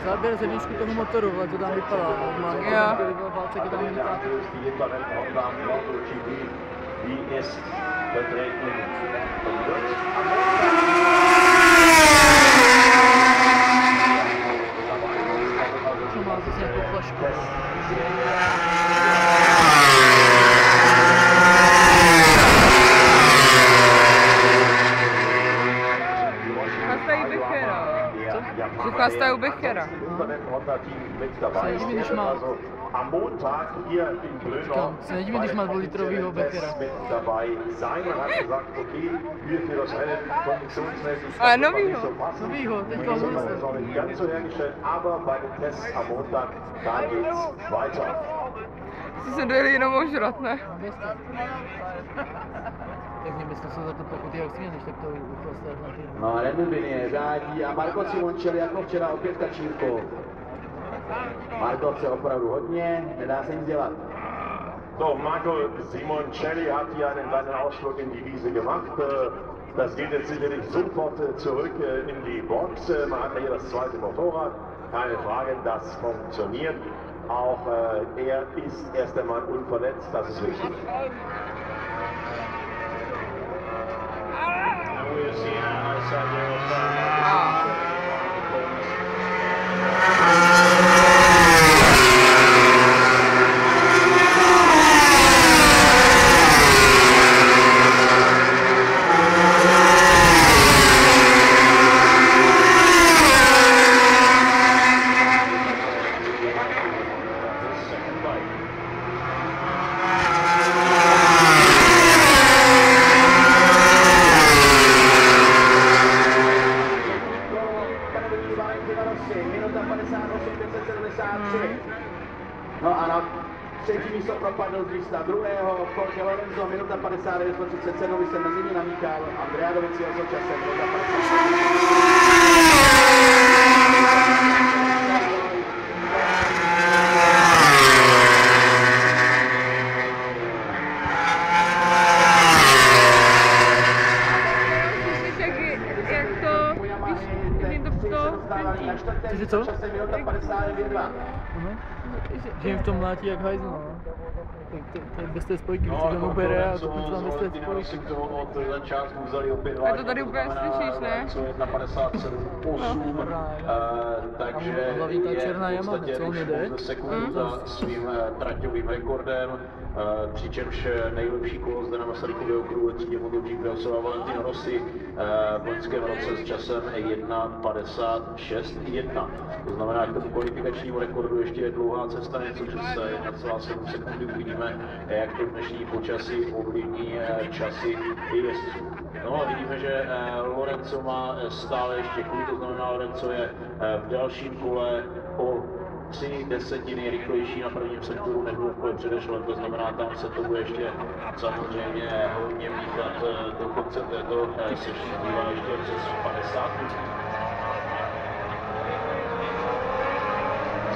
záběr ze výšku toho motoru, ale to tam vypadá normálně. Jo. Co má zase nějakou flašku. Chlastají Bechera. Co? Že chlastají Bechera. Se nedivím, když má... Říkám, se nedivím, když má 2litrovýho Bechera. Ale novýho. Novýho, teďka ho zase. Jsi se dojeli jenom ožrat, ne? Tak mě byste se za to pokuty, jak směneš, tak to uchlastáš na ty. No, Remubin řádí a Marco Simoncelli jako včera opět kačírkou. Marco chce opravdu hodně, nedá se nic dělat. So, Marco Simoncelli hat hier einen kleinen Ausflug in die Wiese gemacht. Das geht jetzt sicherlich sofort zurück in die Box. Man hat hier das zweite Motorrad. Keine Frage, das funktioniert. Auch er ist erst einmal unverletzt, das ist wichtig. No a na třetí místo propadl z místa druhého, Jorge Lorenzo, minuta 59:37, vy se mezi ní namíkal, Andrea Dovizioso časem, minuta 57. Cože co? Že jim v tom mlátí jak hajzl, no. Tak bez té spojky, když to tam ubere a to tam bez té spojky. A to tady úplně slyšíš, ne? Na 57,8, takže hlavně ta černá Yamaha, co on jede? Za svým traťovým rekordem, přičemž nejlepší kolo zde na Masarykově okruhu třídě MotoGP vylosoval Valentino Rossi v loňském roce s časem 1:56:1. To znamená, k tomu kvalifikačnímu rekordu ještě je dlouhá cesta, něco přes 1,7 sekundy. Uvidíme, jak to dnešní počasí ovlivní časy i jezdců. No a vidíme, že Lorenzo má stále ještě klid, to znamená, Lorenzo je v dalším kole o 0,3 rychlejší na prvním sektoru, než bylo v kole předešlém, to znamená, tam se to bude ještě samozřejmě hodně míchat do konce této sešní, bývá ještě přes 50.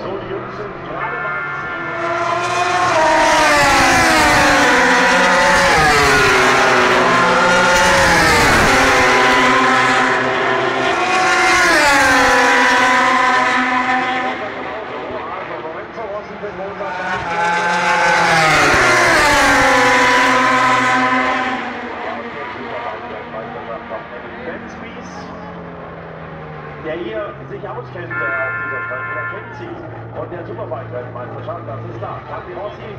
So, die Jungs sind gerade beim Der hier sich auskennt auf dieser Strecke, der kennt sie. Und der Superbike-Weltmeisterschaft, das ist da. Capirossi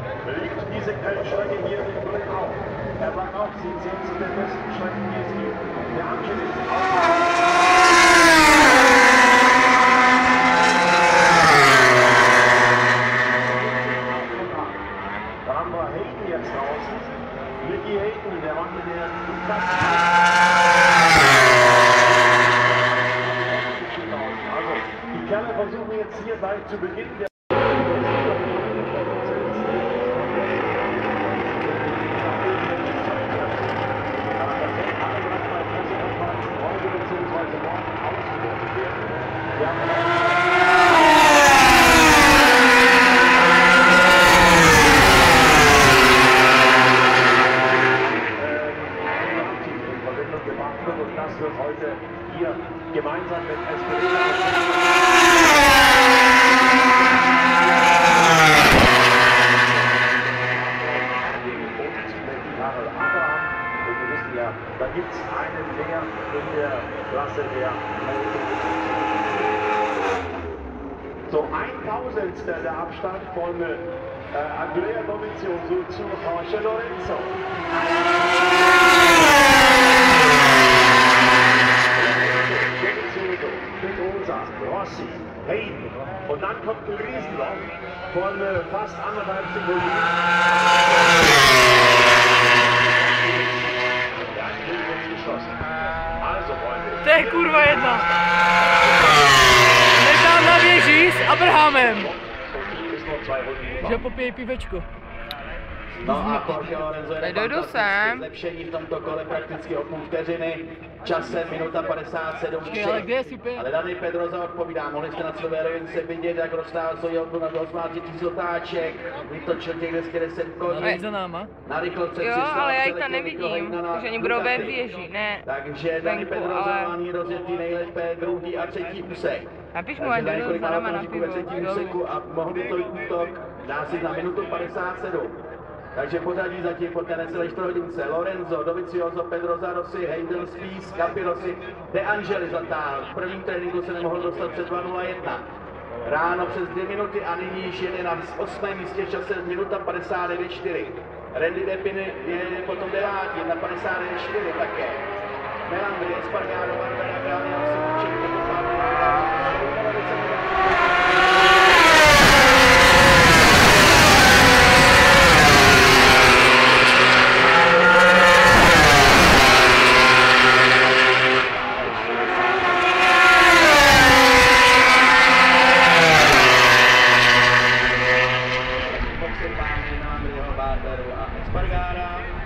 liebt diese Strecke hier in Brünn auf. Er sagt auch, sie sind zu den besten Strecken, die es gibt. Der Anschluss ist Da haben wir Hayden jetzt draußen. Ricky Hayden, der Mann mit der Die Kerle versuchen jetzt hier gleich zu Beginn der und das wird heute hier gemeinsam mit da gibt es einen mehr in der Klasse der so 1/1000 der Abstand von Andrea Dovizioso zu Jorge Lorenzo. Rossi, Hayden. Und dann kommt ein Riesenlauf von fast 1,5 Sekunden. Also, Freunde. To je kurva jedna. Nechám na věži s Abrahamem, že popije pivečko. No a Jorge Lorenzo je Dojdu sem. zlepšení v tomto kole prakticky o půl vteřiny, časem minuta 57,3. Ale kde je super? Ale Dani Pedrosa odpovídá, mohli jste na své rovince vidět, jak roztáhl svou auto na 28 otáček, vytočil těch 210 koní. Ale za náma. Na rychlost se Jo, přišla, ale já ji tam přeletěl nevidím, Miklo Hejna takže na oni budou ve Ducati. věži, ne Takže Dani venku, Pedrosa ale... má ní rozjetý nejlépe druhý a třetí úsek. Napiš mu, ať Takže na jdu několik za náma na okamžiků ve pivo. třetím úseku a mohl by to jít útok, dá si na minutu 57. Takže pořadí zatím po té necelé 4 hodince. Lorenzo, Dovizioso, Pedrosa, Rossi, Hayden, Spies, Capirossi, De Angeli zatáhl. V prvním tréninku se nemohl dostat před 2:01. Ráno přes 2 minuty a nyní již jede na 8. místě čase minuta 59,4. Randy Depiny je potom 9. na 59,4 také. Melandri, Espargaro, Barbera, Grália, Simonček, potom Espargaro a Espargara.